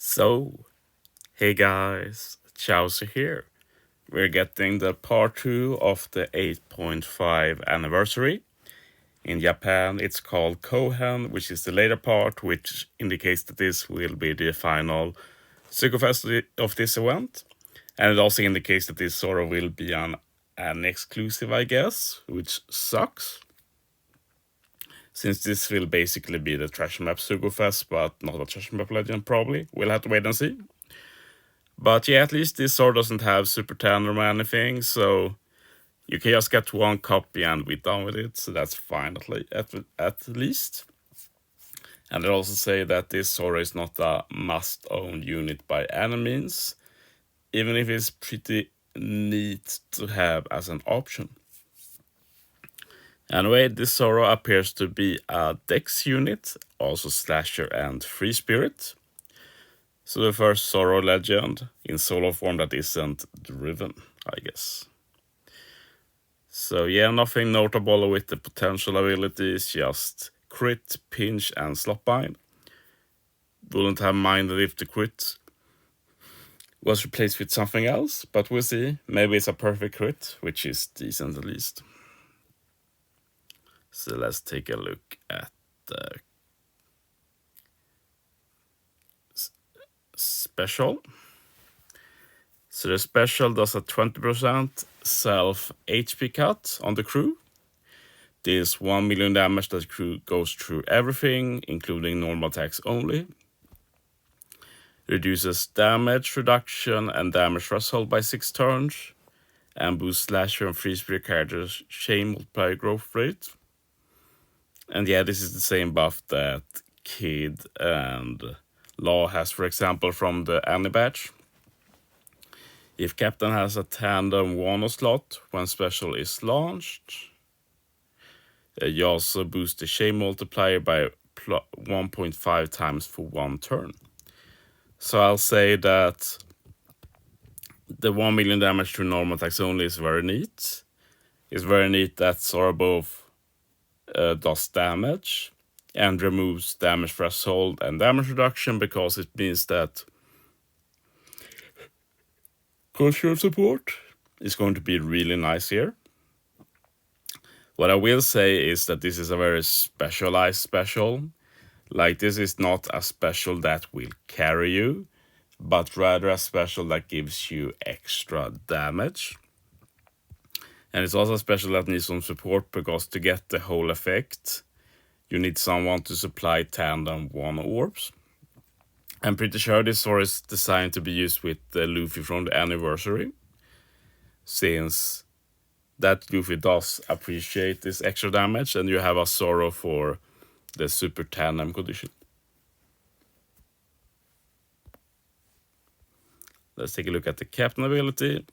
So, hey guys, Chauzu here. We're getting the part 2 of the 8.5 anniversary. In Japan, it's called Kohen, which is the later part, which indicates that this will be the final Psychofest of this event. And it also indicates that this sort of will be an exclusive, I guess, which sucks. Since this will basically be the Trash Map Psychofest, but not a Trash Map Legend, probably. We'll have to wait and see. But yeah, at least this sword doesn't have super tandem or anything, so you can just get one copy and be done with it, so that's fine at least. And they also say that this sword is not a must-own unit by any means, even if it's pretty neat to have as an option. Anyway, this Zoro appears to be a Dex unit, also Slasher and Free Spirit. So the first Zoro legend in solo form that isn't driven, I guess. So yeah, nothing notable with the potential abilities, just crit, pinch, and slotbind. Wouldn't have minded if the crit was replaced with something else, but we'll see. Maybe it's a perfect crit, which is decent at least. So let's take a look at the special. So the special does a 20% self HP cut on the crew. This 1 million damage that crew goes through everything, including normal attacks only. Reduces damage reduction and damage threshold by 6 turns. And boosts Slasher and Free Spirit characters' chain multiplier growth rate. And yeah, this is the same buff that Kid and Law has, for example, from the Annie batch. If Captain has a tandem 1 slot when special is launched, you also boost the chain multiplier by 1.5 times for 1 turn. So I'll say that the 1 million damage to normal attacks only is very neat. It's very neat that Zoro both does damage and removes damage threshold and damage reduction, because it means that cultural support is going to be really nice here. What I will say is that this is a very specialized special. Like, this is not a special that will carry you, but rather a special that gives you extra damage. And it's also a special that needs some support, because to get the whole effect, you need someone to supply tandem 1 orbs. I'm pretty sure this sword is designed to be used with the Luffy from the anniversary, since that Luffy does appreciate this extra damage, and you have a Zoro for the super tandem condition. Let's take a look at the Captain ability.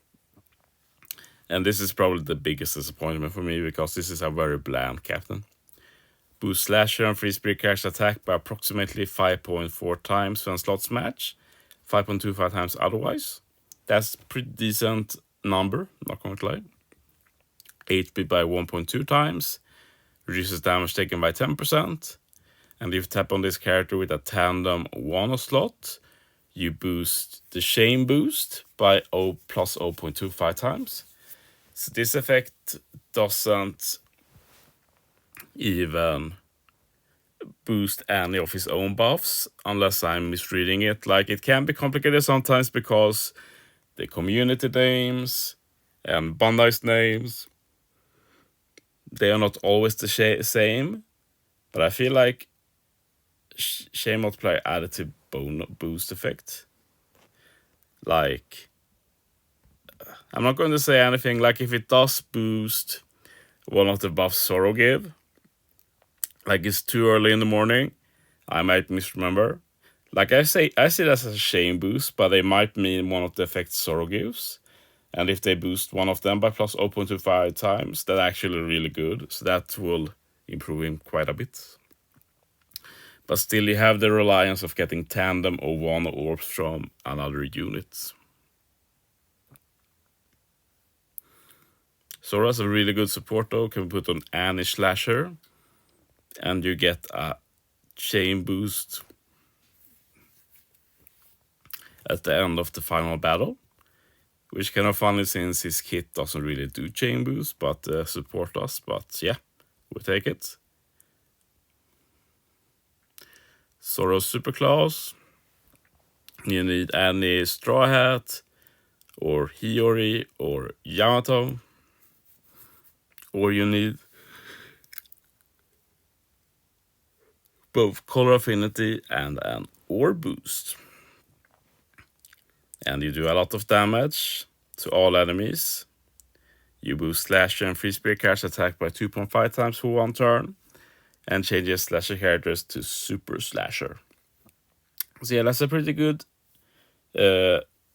And this is probably the biggest disappointment for me, because this is a very bland Captain. Boost Slasher and Free Spirit character attack by approximately 5.4 times when slots match, 5.25 times otherwise. That's a pretty decent number, not going to lie. HP by 1.2 times, reduces damage taken by 10%. And if you tap on this character with a tandem 1 slot, you boost the chain boost by plus 0.25 times. So this effect doesn't even boost any of his own buffs, unless I'm misreading it. Like, it can be complicated sometimes, because the community names and Bandai's names, they are not always the same. But I feel like chain multiplier additive boost effect. Like, I'm not going to say anything. Like, if it does boost one of the buffs Zoro give, like it's too early in the morning, I might misremember. Like, I see that as a chain boost, but they might mean one of the effects Zoro gives. And if they boost one of them by plus 0.25 times, that's actually really good. So that will improve him quite a bit. But still, you have the reliance of getting tandem or 1 orbs from another unit. Zoro has a really good support though. Can put on Annie Slasher, and you get a chain boost at the end of the final battle, which kind of funny since his kit doesn't really do chain boost, but support does. But yeah, we'll take it. Zoro Superclass. You need Anni Straw Hat, or Hiyori, or Yamato. Or you need both color affinity and an ore boost. And you do a lot of damage to all enemies. You boost Slasher and Free Spirit characters attack by 2.5 times for one turn, and changes Slasher characters to Super Slasher. So yeah, that's a pretty good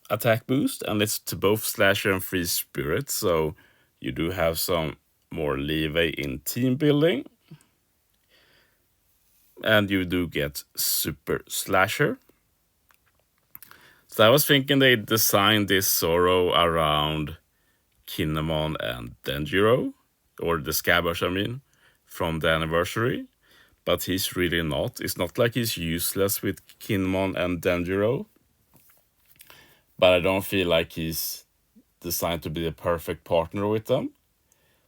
attack boost, and it's to both Slasher and Free Spirit, so you do have some more leeway in team building. And you do get Super Slasher. So I was thinking they designed this Zoro around Kinemon and Denjiro, or the Scabbers, I mean, from the anniversary. But he's really not. It's not like he's useless with Kinemon and Denjiro. But I don't feel like he's designed to be a perfect partner with them.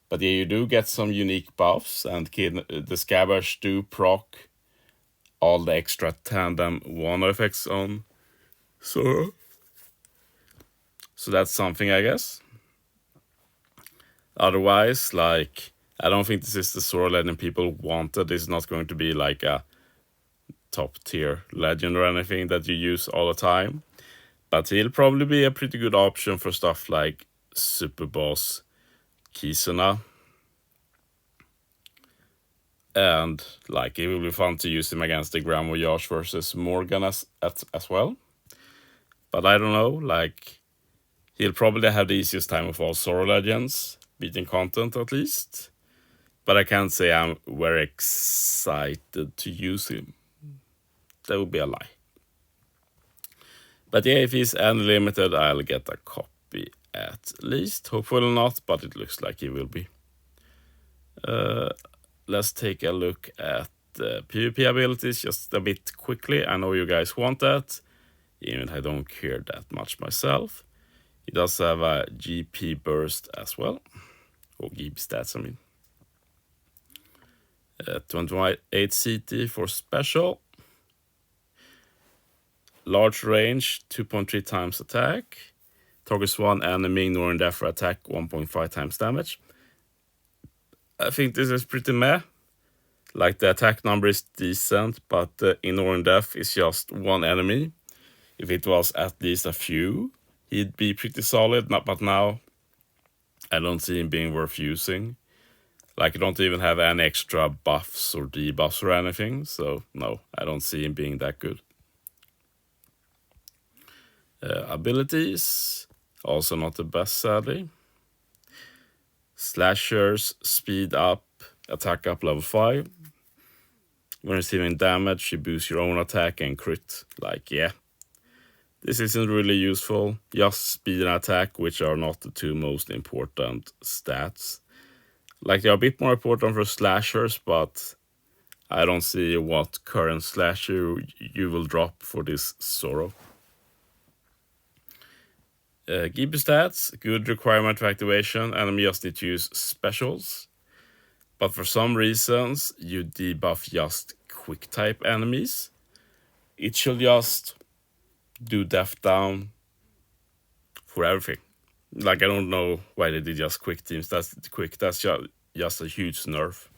But yeah, you do get some unique buffs, and the Scabbers do proc all the extra tandem 1 effects on Zoro. So that's something, I guess. Otherwise, like, I don't think this is the Zoro legend people wanted. This is not going to be like a top tier legend or anything that you use all the time. But he'll probably be a pretty good option for stuff like Super Boss Kizuna. And like, it will be fun to use him against the Grand Voyage versus Morgan as well. But I don't know, like, he'll probably have the easiest time of all Zoro legends, beating content at least. But I can't say I'm very excited to use him. That would be a lie. But yeah, if he's unlimited, I'll get a copy at least. Hopefully not, but it looks like he will be. Let's take a look at the PvP abilities just a bit quickly. I know you guys want that, even if I don't care that much myself. He does have a GP burst as well, or GP stats, I mean. 28 CT for special. Large range, 2.3 times attack. Targets one enemy, ignoring death for attack, 1.5 times damage. I think this is pretty meh. Like, the attack number is decent, but the ignoring death is just one enemy. If it was at least a few, he'd be pretty solid, but now I don't see him being worth using. Like, I don't even have any extra buffs or debuffs or anything, so no, I don't see him being that good. Abilities, also not the best, sadly. Slashers, speed up, attack up level 5. When receiving damage, you boost your own attack and crit. Like, yeah. This isn't really useful. Just speed and attack, which are not the two most important stats. Like, they're a bit more important for slashers, but I don't see what current slasher you will drop for this Zoro. GP stats, good requirement for activation, enemy just need to use specials. But for some reasons, you debuff just quick type enemies. It should just do death down for everything. Like, I don't know why they did just quick teams. That's just a huge nerf.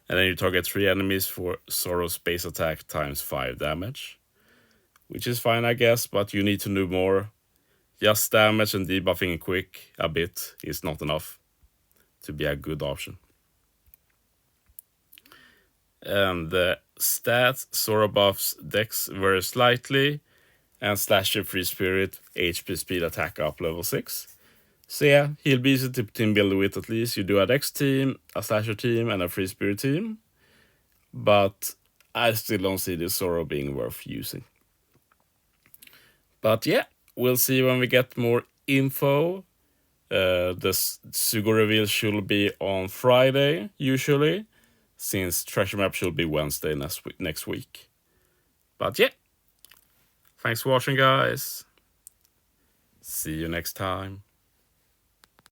And then you target 3 enemies for Zoro's base attack times 5 damage. Which is fine, I guess, but you need to do more. Just damage and debuffing quick a bit is not enough to be a good option. And the stats, Zoro buffs Dex very slightly, and Slasher Free Spirit, HP speed attack up level 6. So yeah, he'll be easy to team build with at least. You do a Dex team, a Slasher team, and a Free Spirit team. But I still don't see this Zoro being worth using. But yeah, we'll see when we get more info. The Sugo reveal should be on Friday, usually, since Treasure Map should be Wednesday next week. But yeah, Thanks for watching, guys. See you next time.